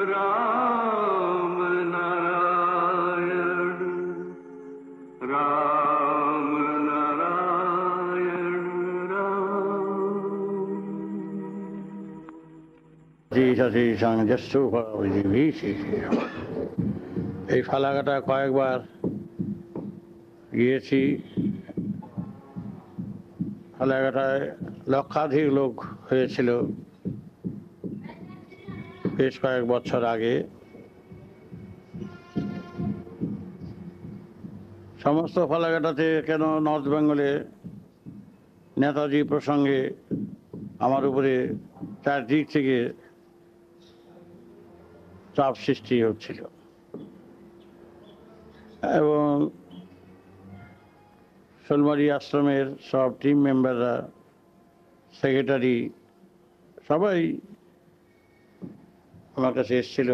राम नारायण राम नारायण राम। এই ফালাকাটা কয়েকবার গিয়েছি। ফালাকাটায় লক্ষাধিক লোক হয়েছিল বেশ কয়েক বছর আগে। সমস্ত ফালাকাটাতে কেন নর্থ বেঙ্গলে নেতাজি প্রসঙ্গে আমার উপরে চারদিক থেকে চাপ সৃষ্টি হচ্ছিল এবং শোলমারি আশ্রমের সব টিম মেম্বাররা, সেক্রেটারি সবাই আমার কাছে এসেছিল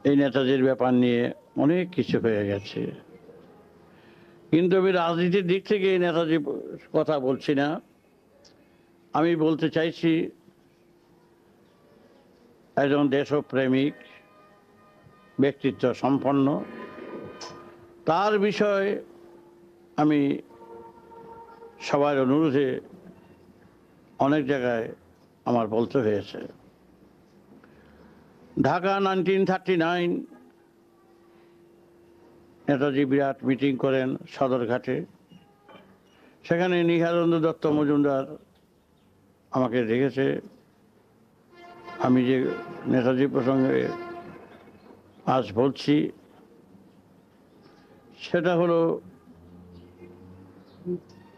এই নেতাজির ব্যাপার নিয়ে। অনেক কিছু হয়ে গেছে, কিন্তু আমি রাজনীতির দিক থেকে এই নেতাজির কথা বলছি না। আমি বলতে চাইছি একজন দেশপ্রেমিক ব্যক্তিত্ব সম্পন্ন, তার বিষয়ে আমি সবার অনুরোধে অনেক জায়গায় আমার বলতে হয়েছে। ঢাকা 1939 নেতাজি বিরাট মিটিং করেন সদরঘাটে। সেখানে নিহারেন্দ্র দত্ত মজুমদার আমাকে দেখেছে। আমি যে নেতাজি প্রসঙ্গে আজ বলছি সেটা হলো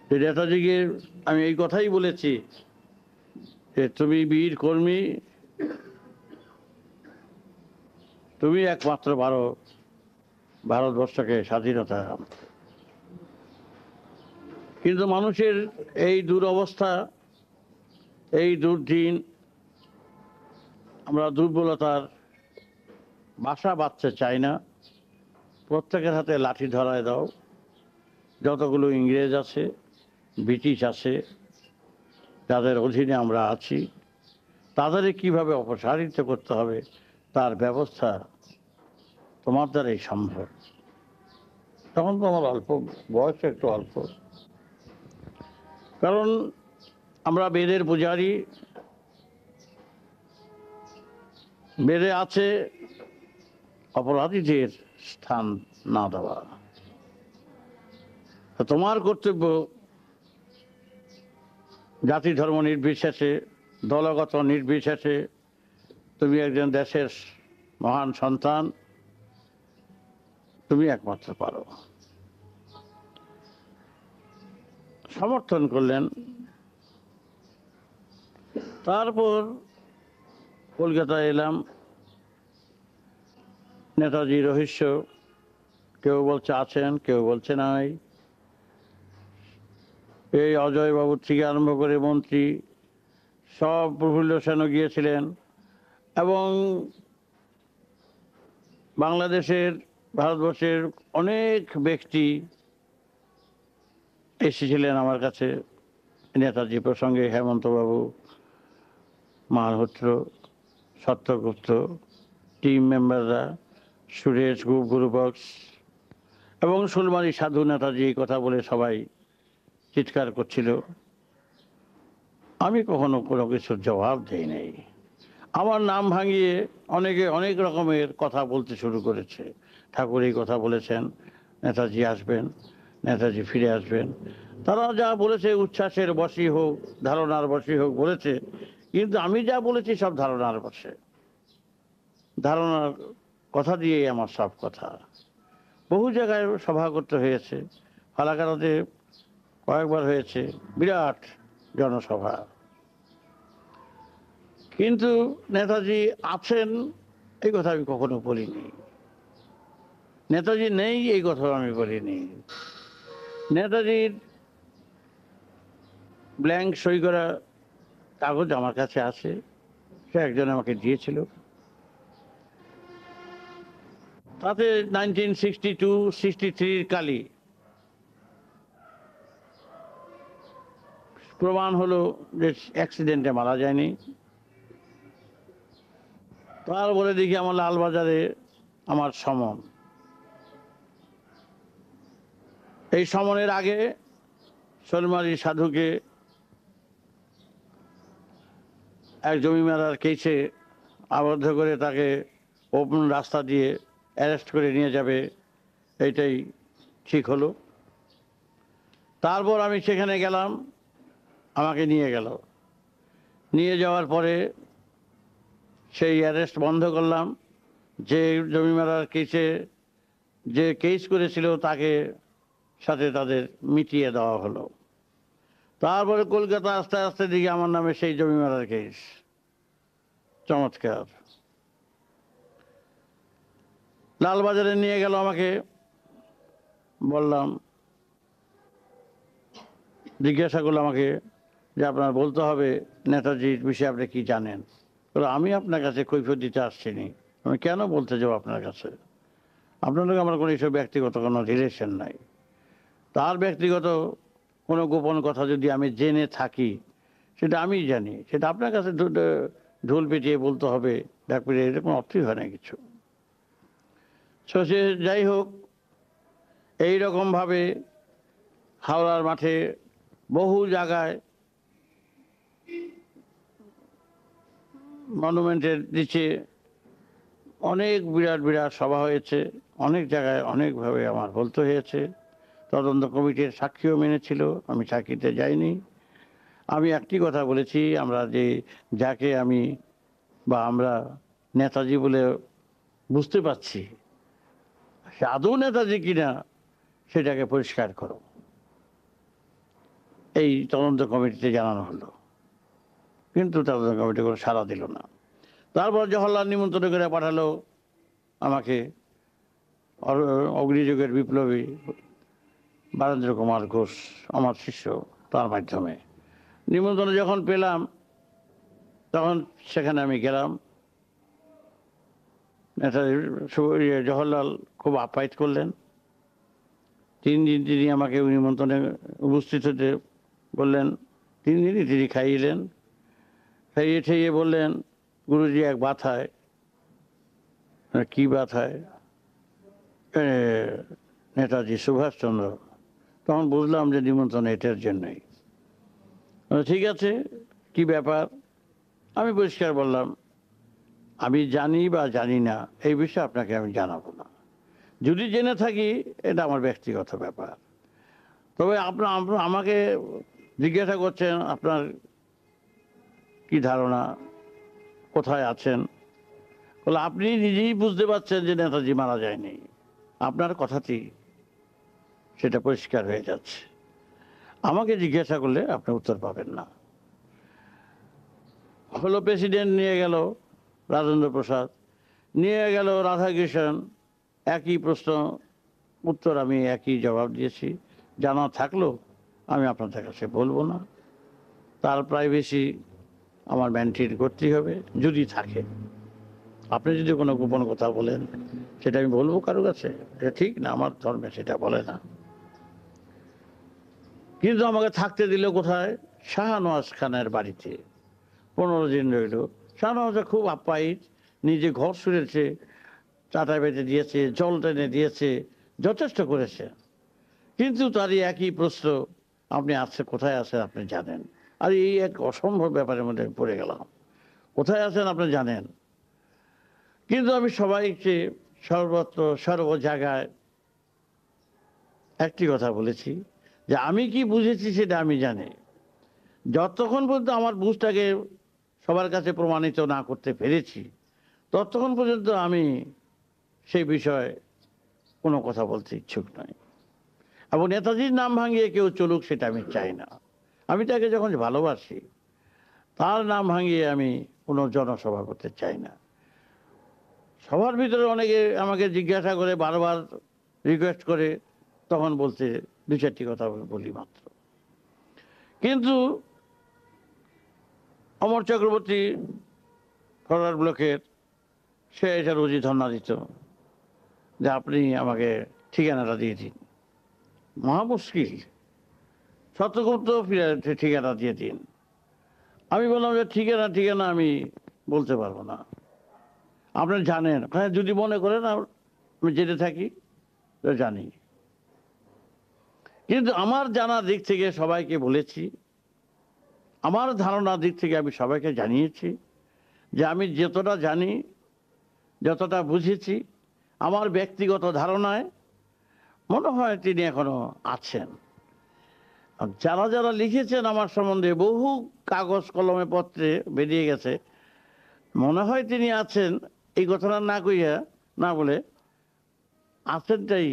যে নেতাজিকে আমি এই কথাই বলেছি যে তুমি বীর কর্মী, তুমি একমাত্র ভারতবর্ষকে স্বাধীনতা। কিন্তু মানুষের এই দুরবস্থা, এই দুর্দিন, আমরা দুর্বলতার বাসা বাঁধতে চাই না। প্রত্যেকের হাতে লাঠি ধরায় দাও। যতগুলো ইংরেজ আছে, ব্রিটিশ আছে, যাদের অধীনে আমরা আছি, তাদের কিভাবে অপসারিত করতে হবে তার ব্যবস্থা তোমার দ্বারাই সম্ভব। তখন তো আমার বয়স একটু অল্প, কারণ আমরা বেদের পূজারী। বেদে আছে অপরাধীদের স্থান না দেওয়া। তোমার কর্তব্য জাতি ধর্ম নির্বিশেষে, দলগত নির্বিশেষে, তুমি একজন দেশের মহান সন্তান, তুমি একমাত্র পারো। সমর্থন করলেন। তারপর কলকাতায় এলাম। নেতাজি রহস্য, কেউ বলছে আছেন, কেউ বলছে নাই। এই অজয় বাবু থেকে আরম্ভ করে মন্ত্রী সব, প্রফুল্ল সেনও গিয়েছিলেন, এবং বাংলাদেশের, ভারতবর্ষের অনেক ব্যক্তি এসেছিলেন আমার কাছে নেতাজি প্রসঙ্গে। হেমন্তবাবু, মালহোত্র, সত্যগুপ্ত, টিম মেম্বাররা, সুরেশ গুরুবক্স এবং শোলমারি সাধু নেতাজি এই কথা বলে সবাই চিৎকার করছিল। আমি কখনো কোনো কিছুর জবাব দেই নাই। আমার নাম ভাঙিয়ে অনেকে অনেক রকমের কথা বলতে শুরু করেছে। ঠাকুর এই কথা বলেছেন, নেতাজি আসবেন, নেতাজি ফিরে আসবেন। তারা যা বলেছে উচ্ছ্বাসের বশী হোক, ধারণার বশী হোক বলেছে, কিন্তু আমি যা বলেছি সব ধারণার বশে। ধারণার কথা দিয়েই আমার সব কথা। বহু জায়গায় সভা করতে হয়েছে, ফালাকাটাতে কয়েকবার হয়েছে বিরাট জনসভা। কিন্তু নেতাজি আছেন এই কথা আমি কখনো বলিনি, নেতাজি নেই এই কথা আমি বলিনি। নেতাজির ব্ল্যাঙ্ক সই করা কাগজ আমার কাছে আছে, সে একজন আমাকে দিয়েছিল। তাতে 1962-63 কালি প্রমাণ হলো যে অ্যাক্সিডেন্টে মারা যায়নি। তারপরে দেখি আমার লালবাজারে আমার সমন। এই সমনের আগে শোলমারি সাধুকে এক জমিমারার কেসে আবদ্ধ করে তাকে ওপেন রাস্তা দিয়ে অ্যারেস্ট করে নিয়ে যাবে, এইটাই ঠিক হলো। তারপর আমি সেখানে গেলাম, আমাকে নিয়ে গেল। নিয়ে যাওয়ার পরে সেই অ্যারেস্ট বন্ধ করলাম। যে জমিমারার কেসে যে কেস করেছিল তাকে সাথে তাদের মিটিয়ে দেওয়া হলো। তারপরে কলকাতা আস্তে আস্তে দিকে আমার নামে সেই জমিমারার কেস। চমৎকার। লালবাজারে নিয়ে গেল আমাকে, বললাম, জিজ্ঞাসা করলো আমাকে যে আপনার বলতে হবে নেতাজির বিষয়ে আপনি কি জানেন। আমি আপনার কাছে কৈফিয়ত দিতে আসছিনি, আমি কেন বলতে যাবো আপনার কাছে? আপনার লোক আমার কোনো এইসব ব্যক্তিগত কোনো রিলেশন নাই। তার ব্যক্তিগত কোনো গোপন কথা যদি আমি জেনে থাকি সেটা আমিই জানি, সেটা আপনার কাছে ঢোল পেটিয়ে বলতে হবে, ডাক পেটিয়ে, এরকম অর্থই হয় না কিছু। সে যাই হোক, এইরকমভাবে হাওড়ার মাঠে বহু জায়গায় মনুমেন্টের নিচে অনেক বিরাট বিরাট সভা হয়েছে, অনেক জায়গায় অনেকভাবে আমার বলতে হয়েছে। তদন্ত কমিটির সাক্ষীও মেনেছিল, আমি সাক্ষীতে যাইনি। আমি একটি কথা বলেছি, আমরা যে যাকে আমি বা আমরা নেতাজি বলে বুঝতে পারছি সে আদৌ নেতাজি কিনা সেটাকে পরিষ্কার করো। এই তদন্ত কমিটিতে জানানো হলো, কিন্তু তদন্ত কমিটি কোনো সাড়া দিল না। তারপর জওহরলাল নিমন্ত্রণ করে পাঠালো আমাকে অগ্নিযুগের বিপ্লবী বারেন্দ্র কুমার ঘোষ, আমার শিষ্য, তার মাধ্যমে নিমন্ত্রণ যখন পেলাম তখন সেখানে আমি গেলাম। নেতাজি জওহরলাল খুব আপ্যায়িত করলেন। 3 দিন তিনি আমাকে নিমন্ত্রণে উপস্থিত হতে বললেন। 3 দিনই তিনি খাইয়েলেন, খাইয়ে ঠাইয়ে বললেন, গুরুজি এক বাত হয়। কি বাত হয়? নেতাজি সুভাষচন্দ্র। তখন বুঝলাম যে নিমন্ত্রণ এটার জন্যই। ঠিক আছে, কি ব্যাপার? আমি পরিষ্কার বললাম, আমি জানি বা জানি না এই বিষয়ে আপনাকে আমি জানাবো না। যদি জেনে থাকি এটা আমার ব্যক্তিগত ব্যাপার। তবে আপনার আমাকে জিজ্ঞাসা করছেন আপনার কি ধারণা, কোথায় আছেন। বলে আপনি নিজেই বুঝতে পারছেন যে নেতাজি মারা যায়নি, আপনার কথাতেই সেটা পরিষ্কার হয়ে যাচ্ছে। আমাকে জিজ্ঞাসা করলে আপনি উত্তর পাবেন না। হলো প্রেসিডেন্ট নিয়ে গেল রাজেন্দ্র প্রসাদ, নিয়ে গেল রাধাকৃষ্ণন, একই প্রশ্ন উত্তর আমি একই জবাব দিয়েছি। জানা থাকলেও আমি আপনাদের কাছে বলবো না, তার প্রাইভেসি আমার মেনটেন করতেই হবে যদি থাকে। আপনি যদি কোনো গোপন কথা বলেন সেটা আমি বলবো কারো কাছে, এটা ঠিক না, আমার ধর্মে সেটা বলে না। কিন্তু আমাকে থাকতে দিল কোথায়? শাহনওয়াজ খানের বাড়িতে 15 দিন রইল। শাহনওয়াজা খুব আপ্যায়িত, নিজে ঘর শুনেছে, চাটা বেঁধে দিয়েছে, জল টেনে দিয়েছে, যথেষ্ট করেছে। কিন্তু তারই একই প্রশ্ন, আপনি আছে কোথায় আছেন আপনি জানেন? আর এই এক অসম্ভব ব্যাপারের মধ্যে পড়ে গেলাম, কোথায় আছেন আপনি জানেন। কিন্তু আমি সবাইকে সর্বত্র সর্ব জায়গায় একটি কথা বলেছি যে আমি কি বুঝেছি সেটা আমি জানি। যতক্ষণ পর্যন্ত আমার বুঝটাকে সবার কাছে প্রমাণিত না করতে পেরেছি ততক্ষণ পর্যন্ত আমি সেই বিষয়ে কোনো কথা বলতে ইচ্ছুক নই। এবং নেতাজির নাম ভাঙিয়ে কেউ চলুক সেটা আমি চাই না। আমি তাকে যখন ভালোবাসি তার নাম ভাঙিয়ে আমি কোনো জনসভা করতে চাই না। সবার ভিতরে অনেকে আমাকে জিজ্ঞাসা করে, বারবার রিকোয়েস্ট করে, তখন বলতে 2-4টি কথা বলি মাত্র। কিন্তু অমর চক্রবর্তী ফরওয়ার্ড ব্লকের সে এসে রোজই ধর্ণা দিত যে আপনি আমাকে ঠিকানাটা দিয়ে দিন। মহা মুশকিল, সত্যগুপ্ত ফিরে ঠিকানা দিয়ে দিন। আমি বললাম যে ঠিকানা আমি বলতে পারবো না, আপনারা জানেন? হ্যাঁ, যদি মনে করেন আমি জেনে থাকি তো জানি। কিন্তু আমার জানার দিক থেকে সবাইকে বলেছি, আমার ধারণার দিক থেকে আমি সবাইকে জানিয়েছি যে আমি যতটা জানি, যতটা বুঝেছি, আমার ব্যক্তিগত ধারণায় মনে হয় তিনি এখনো আছেন। আর যারা যারা লিখেছেন আমার সম্বন্ধে বহু কাগজ কলমে পত্রে বেরিয়ে গেছে, মনে হয় তিনি আছেন এই কথাটা না কইয়া, না বলে আছেনটাই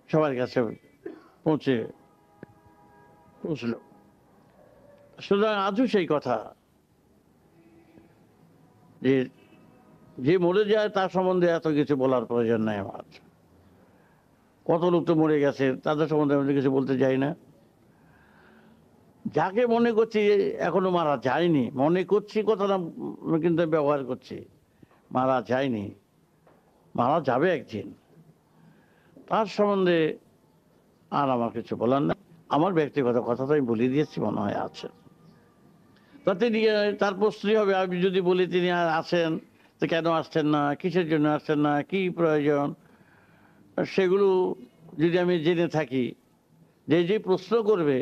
সবার কাছে পৌঁছলো। সুতরাং আজও সেই কথা যে যে মরে যায় তার সম্বন্ধে এত কিছু বলার প্রয়োজন নাই আমার। কত লোক তো মরে গেছে, তাদের সম্বন্ধে আমি কিছু বলতে চাই না। যাকে মনে করছি এখনো মারা যায়নি, মনে করছি কথাটা কিন্তু ব্যবহার করছি, মারা যায়নি, মারা যাবে একদিন, তার সম্বন্ধে আর আমার কিছু বলার না। আমার ব্যক্তিগত কথা তো আমি বলে দিয়েছি, মনে হয় আছেন। তা তিনি তার প্রশ্নই হবে, আমি যদি বলি তিনি আর আছেন, তো কেন আসছেন না, কিসের জন্য আসছেন না, কি প্রয়োজন, সেগুলো যদি আমি জেনে থাকি, যে যে প্রশ্ন করবে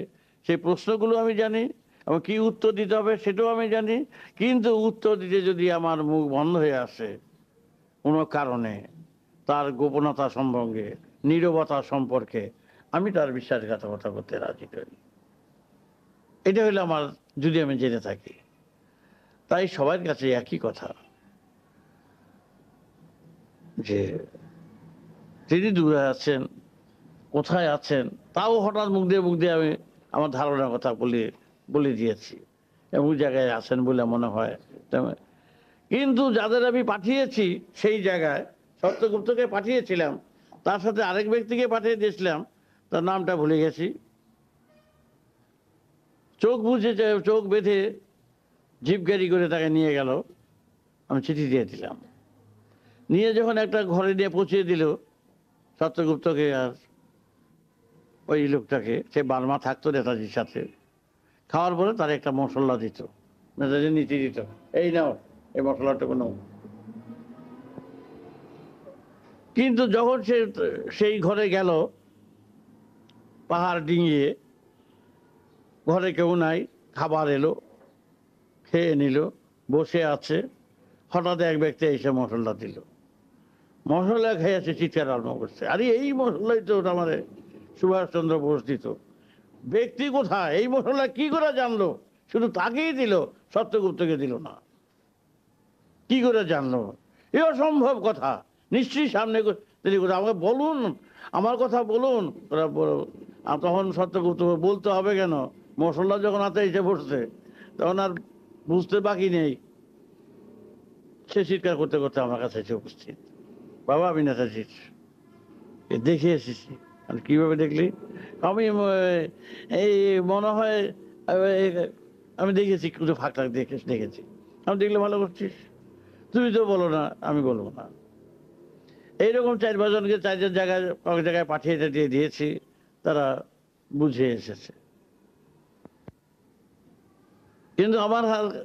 সেই প্রশ্নগুলো আমি জানি এবং কি উত্তর দিতে হবে সেটাও আমি জানি। কিন্তু উত্তর দিতে যদি আমার মুখ বন্ধ হয়ে আসে কোনো কারণে, তার গোপনতা সম্পর্কে, নীরবতা সম্পর্কে, আমি তার বিশ্বাসঘাতকতা করতে রাজি করি। এটা হলো আমার, যদি আমি জেনে থাকি। তাই সবার কাছে একই কথা যে তিনি দূরে আছেন, কোথায় আছেন, তাও হঠাৎ মুখ দিয়ে আমি আমার ধারণার কথা বলে দিয়েছি। এমন জায়গায় আছেন বলে মনে হয়। কিন্তু যাদের আমি পাঠিয়েছি সেই জায়গায়, সত্যগুপ্তকে পাঠিয়েছিলাম, তার সাথে আরেক ব্যক্তিকে পাঠিয়ে দিয়েছিলাম, তার নামটা ভুলে গেছি। চোখ বেঁধে জিপ গাড়ি করে তাকে নিয়ে গেল, আমি চিঠি দিয়ে দিলাম। নিয়ে যখন একটা ঘরে নিয়ে পৌঁছিয়ে দিল সত্যগুপ্তকে আর ওই লোকটাকে, সে বার্মা থাকতো নেতাজির সাথে, খাওয়ার পরে তার একটা মশলা দিত, নেতাজি নীতি দিত, এই নাও এই মশলাটুকু নাও। কিন্তু যখন সে সেই ঘরে গেল, পাহাড় ডিঙিয়ে, ঘরে কেউ নাই, খাবার এলো, খেয়ে নিল, বসে আছে, হঠাৎ এক ব্যক্তি এসে মশলা দিল। মশলা খেয়েছে, চিৎকার আরম্ভ করছে, আরে এই মশলাই তো আমার সুভাষচন্দ্র বোস দিত। ব্যক্তি কোথায়, এই মশলা কি করে জানলো? শুধু তাকেই দিল, সত্যগুপ্তকে দিল না। কি করে জানলো? এ অসম্ভব কথা, নিশ্চয়ই সামনে তিনি কোথাও আমাকে বলুন, আমার কথা বলুন। আর তখন সত্যগুপ্ত বলতে হবে কেন, মশলা যখন হাতে এসে বসছে তখন আর বুঝতে বাকি নেই। সে চিৎকার করতে করতে আমার কাছে এসে উপস্থিত, বাবা আমি নেতাজির দেখে এসেছি। আর কিভাবে দেখলি? আমি এই মনে হয় আমি দেখেছি, কিছু ফাঁক দেখেছি। আমি দেখলে ভালো করছিস, তুমি তো বলো না, আমি বলবো না। এইরকম 4-5 জনকে 4 জায়গায় এক জায়গায় পাঠিয়ে দিয়ে দিয়েছি, তারা বুঝে এসেছে। কিন্তু আমার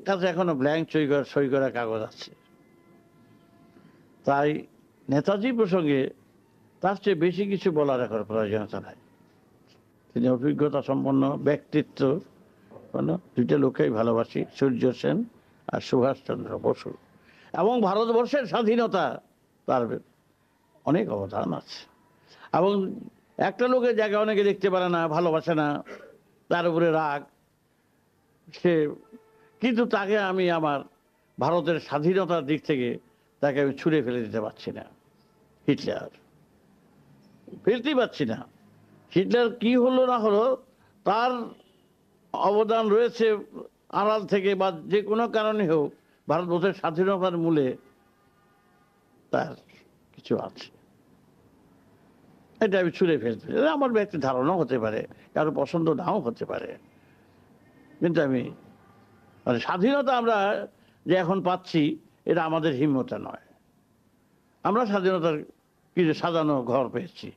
কাছে এখনো ব্ল্যাঙ্ক সই করা কাগজ আছে। তাই নেতাজি প্রসঙ্গে তার চেয়ে বেশি কিছু বলার এখন প্রয়োজনীয়তা নাই। তিনি অভিজ্ঞতা সম্পন্ন ব্যক্তিত্ব, দুইটা লোকেই ভালোবাসি, সূর্য সেন আর সুভাষচন্দ্র বসু। এবং ভারতবর্ষের স্বাধীনতা তার অনেক অবদান আছে। এবং একটা লোকের জায়গা অনেকে দেখতে পারে না, ভালোবাসে না, তার উপরে রাগ, সে কিন্তু তাকে আমি আমার ভারতের স্বাধীনতার দিক থেকে তাকে আমি ছুঁড়ে ফেলে দিতে পারছি না। হিটলার ফেলতেই পারছি না। হিটলার কি হলো না হলো, তার অবদান রয়েছে আড়াল থেকে বা যে কোনো কারণে হোক, ভারতবর্ষের স্বাধীনতার মূলে তার কিছু আছে। এটা আমি ছুঁড়ে ফেলতে, আমার ব্যক্তি ধারণাও হতে পারে, কারো পছন্দ নাও হতে পারে, কিন্তু আমি মানে স্বাধীনতা আমরা যে এখন পাচ্ছি এটা আমাদের হিম্মতা নয়। আমরা স্বাধীনতার কিছু সাজানো ঘর পেয়েছি,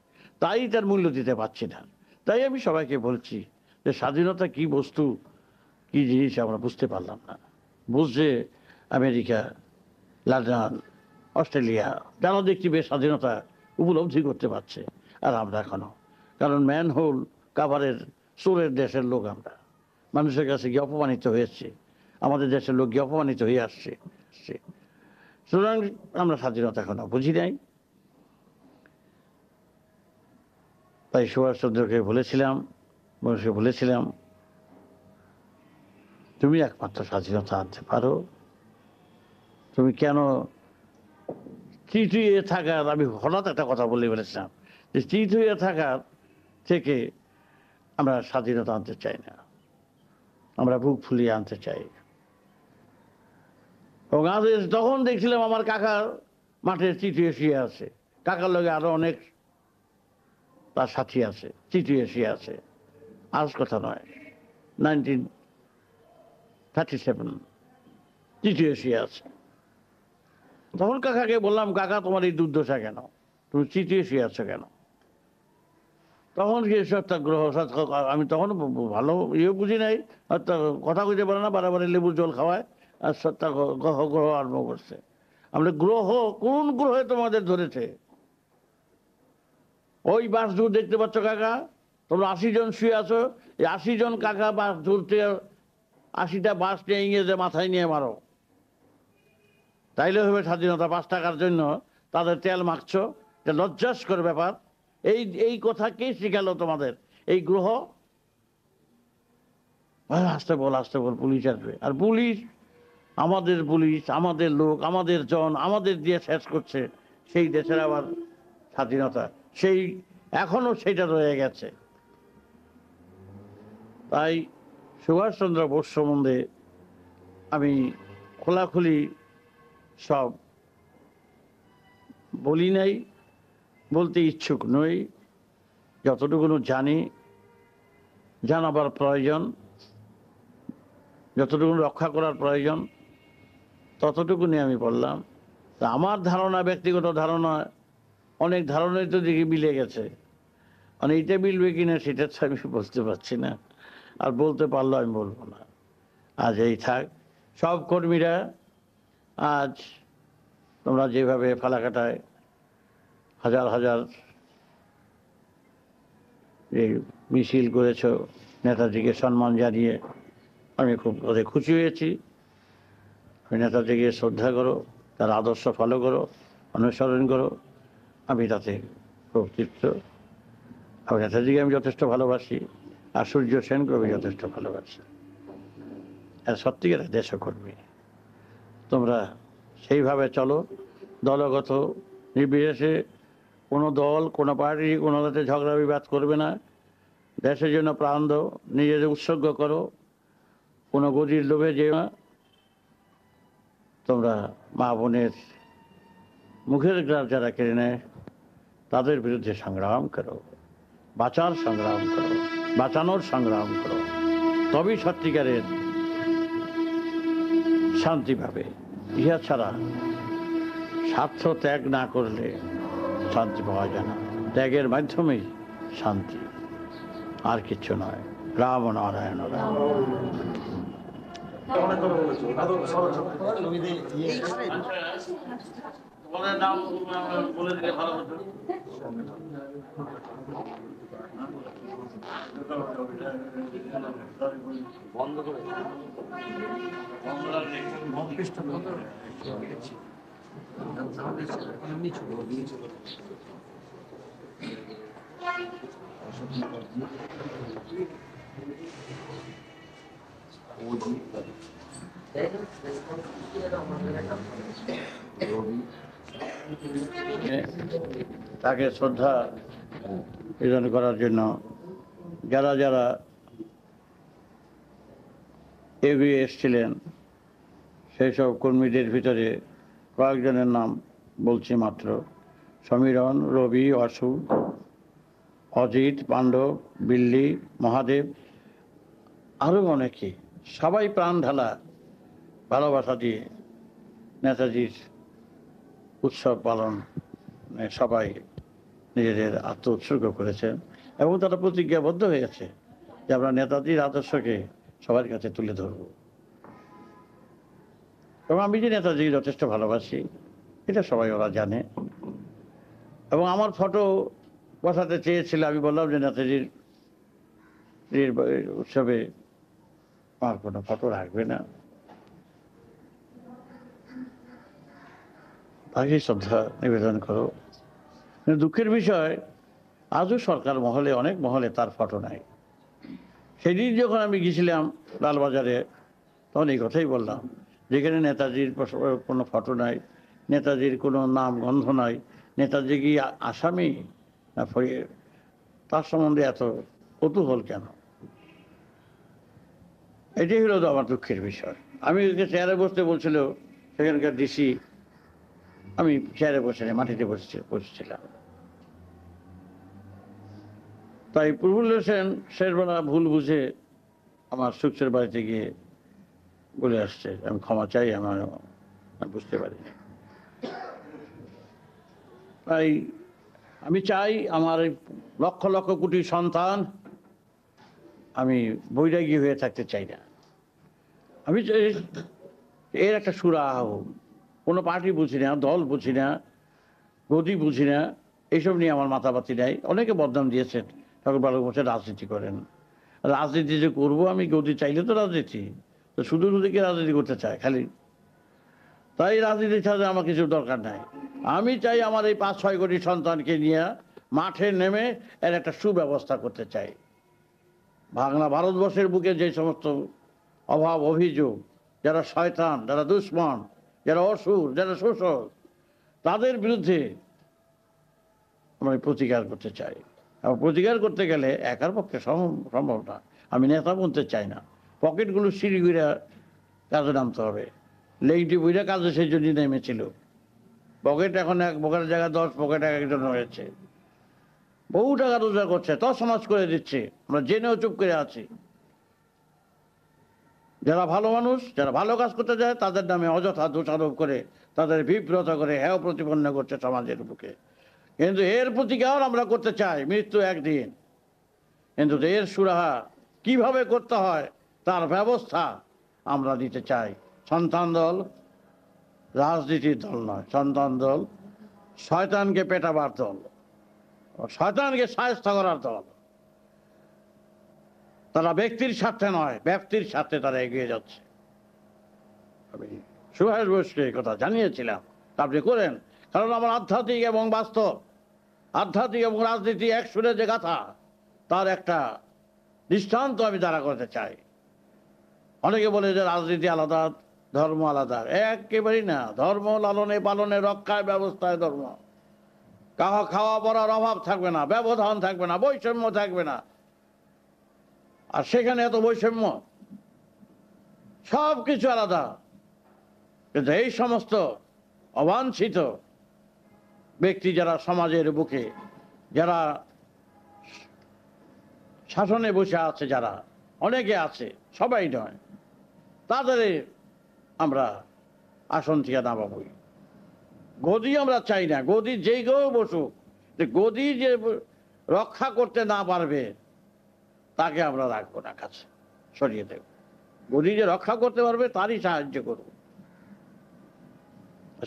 তাই তার মূল্য দিতে পারছি না। তাই আমি সবাইকে বলছি যে স্বাধীনতা কি বস্তু, কি জিনিস আমরা বুঝতে পারলাম না। বুঝছে আমেরিকা, লন্ডন, অস্ট্রেলিয়া, যারা দেখছি বেশ স্বাধীনতা উপলব্ধি করতে পারছে, আর আমরা এখনো, কারণ ম্যান হোল কাভারের চোরের দেশের লোক আমরা, মানুষের কাছে গিয়ে অপমানিত হয়েছে, আমাদের দেশের লোক গিয়ে অপমানিত হয়ে আসছে। সুতরাং আমরা স্বাধীনতা এখনো বুঝি নাই। তাই সুভাষচন্দ্রকে বলেছিলাম তুমি একমাত্র স্বাধীনতা আনতে পারো, তুমি কেন চিত হয়ে থাকার, আমি হঠাৎ একটা কথা বলে ফেলেছিলাম যে চিত হয়ে থাকার থেকে আমরা স্বাধীনতা আনতে চাই না, আমরা বুক ফুলিয়ে আনতে চাই। এবং আদেশ তখন দেখছিলাম আমার কাকার মাঠে চিটিয়ে শুয়ে আছে, কাকার লগে আরো অনেক তার সাথী আছে, চিটিয়ে শুয়ে আছে, আজ কথা নয়, 1937 চিটিয়ে শুয়ে আছে। তখন কাকাকে বললাম, কাকা তোমার এই দুর্দশা কেন, তুমি চিটিয়ে শুয়ে আছো কেন? তখন কি সত্যাগ্রহ, আমি তখন ভালো বুঝি নাই, কথা কইতে পারে না, বারে লেবুর জল খাওয়ায় আর সত্যাগ্রহ আরম্ভ করছে। আমরা গ্রহ, কোন গ্রহে তোমাদের ধরেছে? ওই বাস দূর দেখতে পাচ্ছ কাকা, তোমরা 80 জন শুয়ে আছো, এই 80 জন কাকা বাস ধরতে 80টা বাস নিয়ে ইংরেজে মাথায় নিয়ে মারো, তাইলে হবে স্বাধীনতা। 5 টাকার জন্য তাদের তেল মাখছো, এটা লজ্জাস্কর ব্যাপার। এই কথা কে শিখালো তোমাদের? এই গ্রহ? আস্তে বল পুলিশ আসবে, আর পুলিশ, আমাদের লোক, আমাদের জন, আমাদের দিয়ে শেষ করছে। সেই দেশের আবার স্বাধীনতা, সেই এখনো সেটা রয়ে গেছে। তাই সুভাষচন্দ্র বোস সম্বন্ধে আমি খোলাখুলি সব বলি নাই, বলতে ইচ্ছুক নই। যতটুকু জানি, জানাবার প্রয়োজন, যতটুকু রক্ষা করার প্রয়োজন, ততটুকু নিয়ে আমি বললাম। তা আমার ধারণা, ব্যক্তিগত ধারণা, অনেক ধারণাই তো দিকে মিলে গেছে, মানে এইটা মিলবে কিনা সেটা তো আমি বলতে পারছি না, আর বলতে পারলেও আমি বলবো না। আজ এই থাক। সব কর্মীরা আজ তোমরা যেভাবে ফালাকাটায় হাজার হাজার এই মিছিল করেছ নেতাজিকে সম্মান জানিয়ে, আমি খুব ওদের খুশি হয়েছি। আমি নেতাজিকে শ্রদ্ধা করো, তার আদর্শ ফলো করো, অনুসরণ করো, আমি তাতে খুব তৃপ্ত। আর নেতাজিকে আমি যথেষ্ট ভালোবাসি, আর সূর্য সেনকে আমি যথেষ্ট ভালোবাসি। আর সত্যিকার দেশকর্মী তোমরা সেইভাবে চলো, দলগত নির্বিশেষে কোনো দল, কোনো পার্টি, কোনো সাথে ঝগড়া বিবাদ করবে না। দেশের জন্য প্রাণ দাও, নিজেদের উৎসর্গ করো, কোনো গদির লোভে যেও না। তোমরা মা বোনের মুখের গ্রাস যারা কেড়ে নেয় তাদের বিরুদ্ধে সংগ্রাম করো, বাঁচার সংগ্রাম করো, বাঁচানোর সংগ্রাম করো, তবেই সত্যিকারের শান্তি পাবে। ইহা ছাড়া স্বার্থ ত্যাগ না করলে শান্তি পাওয়া যায় না। ত্যাগের মাধ্যমেই শান্তি, আর কিছু নয়। রাম নারায়ণ রাম। বন্ধ করে তাকে শ্রদ্ধা নিবেদন করার জন্য যারা যারা এগিয়ে এসেছিলেন সেই সব কর্মীদের ভিতরে কয়েকজনের নাম বলছি মাত্র: সমীরণ, রবি, অশু, অজিত, পাণ্ডব, বিল্লি, মহাদেব, আরও অনেকে। সবাই প্রাণ ঢালা ভালোবাসা দিয়ে নেতাজির উৎসব পালন সবাই নিজেদের আত্ম উৎসর্গ করেছেন এবং তারা প্রতিজ্ঞাবদ্ধ হয়েছে যে আমরা নেতাজির আদর্শকে সবার কাছে তুলে ধরব। এবং আমি যে নেতাজিকে যথেষ্ট ভালোবাসি এটা সবাই ওরা জানে। এবং আমার ফটো বসাতে চেয়েছিল, আমি বললাম যে নেতাজির উৎসবে আমার কোনো ফটো রাখবে না। তাকে শ্রদ্ধা নিবেদন করো। কিন্তু দুঃখের বিষয় আজও সরকার মহলে, অনেক মহলে তার ফটো নাই। সেদিন যখন আমি গেছিলাম লালবাজারে, তখন এই কথাই বললাম, যেখানে নেতাজির কোনো ফটো নাই, নেতাজির কোনো নাম গন্ধ নাই, নেতাজি কি আসামি না তার সম্বন্ধে এত কৌতূহল কেন? এটাই হলো তো আমার দুঃখের বিষয়। আমি ওকে চেয়ারে বসতে বলছিল সেখানকার ডিসি, আমি চেয়ারে বসে নেই, মাটিতে বসেছিলাম। তাই প্রফুল্ল সেন শেরবেলা ভুল বুঝে আমার সুখের বাড়িতে গিয়ে বলে আসছে, আমি ক্ষমা চাই, আমি বুঝতে পারিনি। তাই আমি চাই আমার লক্ষ লক্ষ কোটি সন্তান, আমি বৈরাগী হয়ে থাকতে চাই না। আমি এর একটা সুরাহা হোক। কোনো পার্টি বুঝি না, দল বুঝি না, গদি বুঝি না, এইসব নিয়ে আমার মাথাপাতি নাই। অনেকে বদনাম দিয়েছেন ঠাকুর বালক বসে রাজনীতি করেন। রাজনীতি যে করবো আমি, গদি চাইলে তো রাজনীতি, তো শুধু শুধু কি রাজনীতি করতে চায় খালি? তাই রাজনীতির সাথে আমার কিছু দরকার নাই। আমি চাই আমার এই 5-6 কোটি সন্তানকে নিয়ে মাঠে নেমে এর একটা সুব্যবস্থা করতে চাই। ভারতবর্ষের বুকে যে সমস্ত অভাব অভিযোগ, যারা শয়তান, যারা দুশ্মন, যারা অসুর, যারা শোষক, তাদের বিরুদ্ধে আমি প্রতিকার করতে চাই। এবং প্রতিকার করতে গেলে একার পক্ষে সম্ভব না। আমি নেতা বলতে চাই না। পকেটগুলো সিঁড়ি ঘুরে কাজে নামতে হবে। লেংটি বুঝে কাজে সেই জন্য নেমেছিল। পকেট এখন 1 পকেটের জায়গায় 10 পকেট একজন হয়েছে। বহু টাকা রোজগার করছে, সমাজ করে দিচ্ছে, আমরা জেনেও চুপ করে আছি। যারা ভালো মানুষ, যারা ভালো কাজ করতে যায়, তাদের নামে অযথা দোষারোপ করে, তাদের বিব্রত করে হেয় প্রতিপন্ন করছে সমাজের বুকে। কিন্তু এর প্রতিকার আমরা করতে চাই, মৃত্যু একদিন। কিন্তু এর সুরাহা কিভাবে করতে হয় তার ব্যবস্থা আমরা দিতে চাই। সন্তান দল রাজনীতির দল নয়, সন্তান দল শয়তানকে পেটাবার দল, শয়তানকে শায়েস্তা করার দল। তারা ব্যক্তির স্বার্থে নয়, ব্যক্তির স্বার্থে তারা এগিয়ে যাচ্ছে। আমি সুভাষ বোসকে এই কথা জানিয়েছিলাম, আপনি করেন। কারণ আমার আধ্যাত্মিক এবং বাস্তব, আধ্যাত্মিক এবং রাজনীতি এক সুরে যে গাথা, তার একটা দৃষ্টান্ত আমি দাঁড়া করতে চাই। অনেকে বলে যে রাজনীতি আলাদা, ধর্ম আলাদা। একেবারেই না। ধর্ম লালনে পালনে রক্ষায় ব্যবস্থায় ধর্ম। খাওয়া পড়ার অভাব থাকবে না, ব্যবধান থাকবে না, বৈষম্য থাকবে না। আর সেখানে এত বৈষম্য, সব কিছু আলাদা। কিন্তু এই সমস্ত অবাঞ্ছিত ব্যক্তি যারা সমাজের বুকে, যারা শাসনে বসে আছে, যারা অনেকে আছে, সবাই নয়, তাদের আমরা আসন থেকে নামাবই। গদি আমরা চাই না। গদি যেই কেউ বসুক, গদি যে রক্ষা করতে না পারবে তাকে আমরা রাখবো না, কাছে সরিয়ে দেব। গদি যে রক্ষা করতে পারবে তারই সাহায্য করব।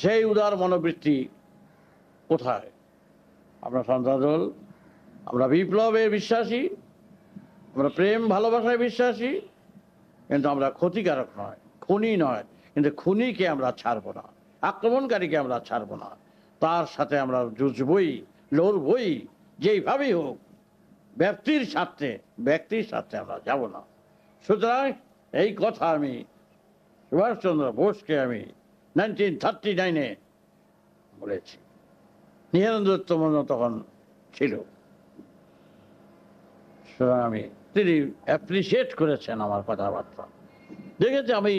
সেই উদার মনোবৃত্তি কোথায়? আমরা সন্তান দল, আমরা বিপ্লবে বিশ্বাসী, আমরা প্রেম ভালোবাসায় বিশ্বাসী, কিন্তু আমরা ক্ষতিকারক নয়, খুনি নয়। কিন্তু খুনিকে আমরা ছাড়বো না, আক্রমণকারীকে আমরা ছাড়বো না। তার সাথে আমরা যুঝবই, লড়বই, যেইভাবেই হোক। ব্যক্তির স্বার্থে আমরা যাব না। সুতরাং এই কথা আমি সুভাষচন্দ্র বোসকে আমি 1939-এ বলেছি। নিহারেন্দ্র দত্ত তখন ছিল। সুতরাং তিনি অ্যাপ্রিসিয়েট করেছেন আমার কথাবার্তা। দেখেছে আমি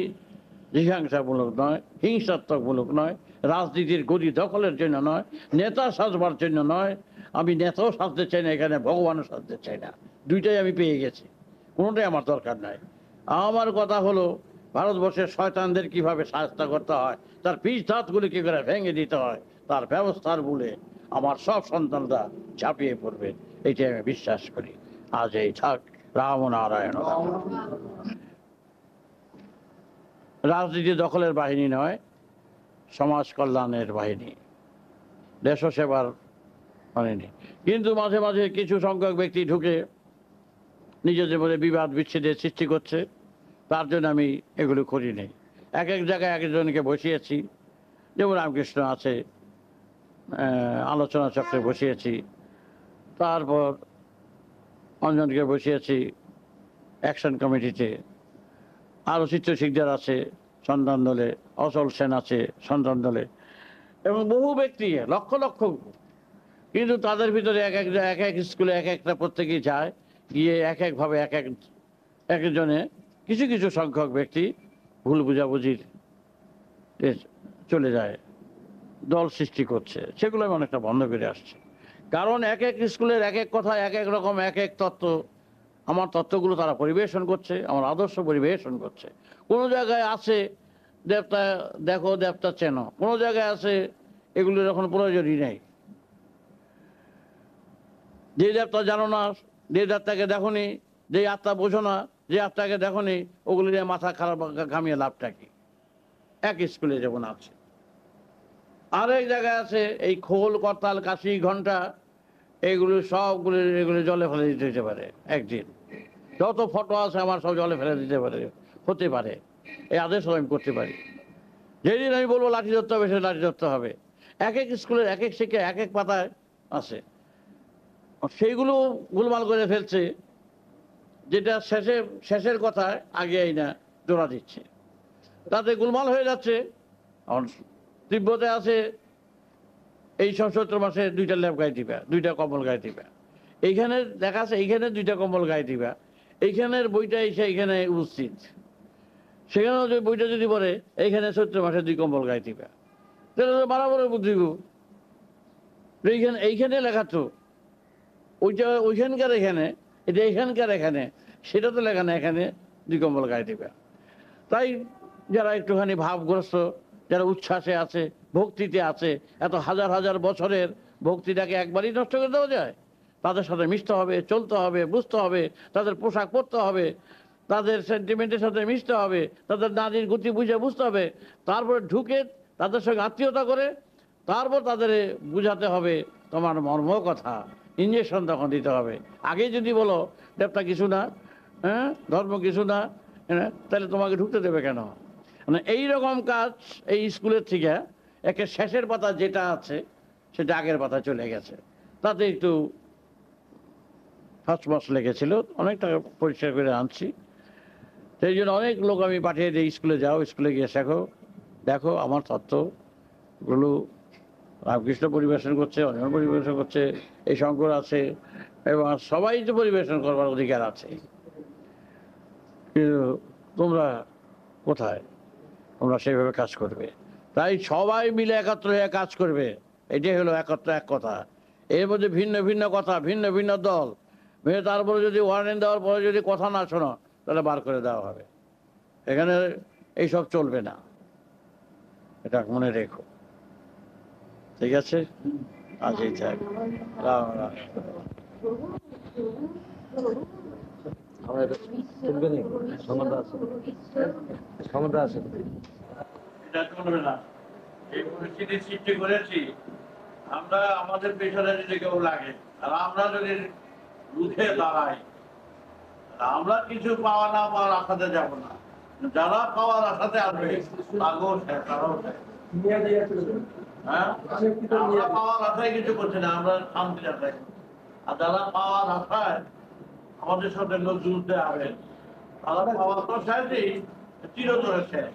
জিজ্ঞাসামূলক নয়, হিংসাত্মকমূলক নয়, রাজনীতির গদি দখলের জন্য নয়, নেতা সাজবার জন্য নয়। আমি নেতাও সাজতে চাই না, এখানে ভগবানও সাজতে চাই না। দুইটাই আমি পেয়ে গেছি, কোনোটাই আমার দরকার নাই। আমার কথা হলো ভারতবর্ষের শয়তানদের কিভাবে শাস্তা করতে হয়, তার পিছ দাঁতগুলি কি করে ভেঙে দিতে হয়, তার ব্যবস্থার বলে আমার সব সন্তানরা ঝাঁপিয়ে পড়বে, এইটাই আমি বিশ্বাস করি। আজ এই থাক। রাম নারায়ণ। রাজনীতি দখলের বাহিনী নয়, সমাজ কল্যাণের বাহিনী, দেশ সেবার বাহিনী। কিন্তু মাঝে মাঝে কিছু সংখ্যক ব্যক্তি ঢুকে নিজেদের মধ্যে বিবাদ বিচ্ছেদের সৃষ্টি করছে, তার জন্য আমি এগুলো করি নাই। এক এক জায়গায় এক একজনকে বসিয়েছি, যেমন রামকৃষ্ণ আছে, আলোচনা চক্রে বসিয়েছি, তারপর অঞ্জনকে বসিয়েছি অ্যাকশন কমিটিতে, আরও চিত্রশিল্পীদের আছে সন্ধান দলে, অচল সেন আছে সন্ধান দলে, এবং বহু ব্যক্তি লক্ষ লক্ষ। কিন্তু তাদের ভিতরে এক এক স্কুলে এক একটা প্রত্যেকেই যায়, গিয়ে এক একভাবে এক একজনে কিছু কিছু সংখ্যক ব্যক্তি ভুল বুঝাবুঝির চলে যায়, দল সৃষ্টি করছে। সেগুলো আমি অনেকটা বন্ধ করে আসছি, কারণ এক এক স্কুলের এক এক কথা, এক এক রকম এক এক তত্ত্ব, আমার তত্ত্বগুলো তারা পরিবেশন করছে, আমার আদর্শ পরিবেশন করছে। কোনো জায়গায় আছে দেবতা দেখো, দেবতা চেনো, কোনো জায়গায় আছে এগুলোর এখন প্রয়োজনই নেই। যে দেবতা জানো না, যে দেবতাকে দেখোনি, যে আত্মা বোঝো না, যে আত্মাকে দেখোনি, ওগুলো নিয়ে মাথা খারাপ ঘামিয়ে লাভটা কি? এক স্কুলে যেমন আছে, আরেক জায়গায় আছে এই খোল, করতাল, কাশি, ঘন্টা, এইগুলো সবগুলো এগুলো জলে ফেলে দিতে হতে পারে একদিন। যত ফটো আছে আমার সব জলে ফেলে দিতে পারে, হতে পারে, এই আদেশ আমি করতে পারি। যেদিন আমি বলবো লাঠি ধরতে হবে, সে লাঠি ধরতে হবে। এক এক স্কুলের এক এক শিক্ষা এক এক পাতায় আছে, সেইগুলো গোলমাল করে ফেলছে, যেটা শেষের কথায় আগে এই না জোড়া দিচ্ছে, তাতে গোলমাল হয়ে যাচ্ছে। তিব্বতে আছে এই সব চৈত্র মাসে 2টা ল্যাপ গায়ে দিবা, 2টা কম্বল গায়ে দিবা। এইখানে দেখা আছে এইখানে 2টা কম্বল গায়ে দিবা, এইখানের বইটা এসে এইখানে উপস্থিত, সেখানে বইটা যদি পড়ে এইখানে চৈত্র মাসে 2 কম্বল গায়ে দিবা, তাহলে তো বরাবরের বুদ্ধি। এইখানে লেখা তো ওইটা ওইখানকার এখানে, এটা এখানকার এখানে, সেটা তো লেখা না এখানে 2 কম্বল গায়ে দিবা। তাই যারা একটুখানি ভাবগ্রস্ত, যারা উচ্ছ্বাসে আছে, ভক্তিতে আছে, এত হাজার হাজার বছরের ভক্তিটাকে একবারই নষ্ট করে দেওয়া যায়? তাদের সাথে মিশতে হবে, চলতে হবে, বুঝতে হবে, তাদের পোশাক পরতে হবে, তাদের সেন্টিমেন্টের সাথে মিশতে হবে, তাদের নারীর গতি বুঝে বুঝতে হবে, তারপরে ঢুকে তাদের সঙ্গে আত্মীয়তা করে তারপর তাদের বুঝাতে হবে তোমার মর্ম কথা, ইঞ্জেকশন তখন দিতে হবে। আগে যদি বলো দেবতা কিছু না, হ্যাঁ ধর্ম কিছু না, হ্যাঁ, তাহলে তোমাকে ঢুকতে দেবে কেন? মানে এইরকম কাজ এই স্কুলের থেকে একে শেষের পাতা যেটা আছে সেটা আগের পাতা চলে গেছে, তাতে একটু ফাঁসমাস লেগেছিল, অনেক টাকা পরিষ্কার করে আনছি। সেই জন্য অনেক লোক আমি পাঠিয়ে দিই, স্কুলে যাও, স্কুলে গিয়ে শেখো, দেখো আমার তত্ত্বগুলো রামকৃষ্ণ পরিবেশন করছে, অন্য পরিবেশন করছে, এই শঙ্কর আছে, এবং সবাই তো পরিবেশন করবার অধিকার আছে। কিন্তু তোমরা কোথায়? তোমরা সেইভাবে কাজ করবে, তাই সবাই মিলে একত্র হয়ে কাজ করবে, এটাই হলো একত্র এক কথা। এর মধ্যে ভিন্ন ভিন্ন কথা, ভিন্ন ভিন্ন দল, তারপরে যদি ওয়ার্নিং দেওয়ার পরে যদি কথা না শোনো তাহলে বার করে দেওয়া হবে। এখানে এইসব চলবে না, এটা মনে রেখো, ঠিক আছে? আজই থাক, রাম রাম। এটা চলবে না, এই পরিস্থিতি সৃষ্টি করেছি আমরা, আমাদের পেছনে যদি কেউ লাগে আর আমরা যদি রুখে দাঁড়াই, আমরা কিছু পাওয়া না পাওয়ার আশাতে যাব না, যারা পাওয়ার আশাতে আসবে তারাও হ্যাঁ, আমরা পাওয়ার আশায় কিছু করছি না, আমরা শান্তি আশায়। আর যারা পাওয়ার আশায় আমাদের সাথে লোক যুদ্ধে আসবে, তারা পাওয়ার আশায় চিরতরে শেষ।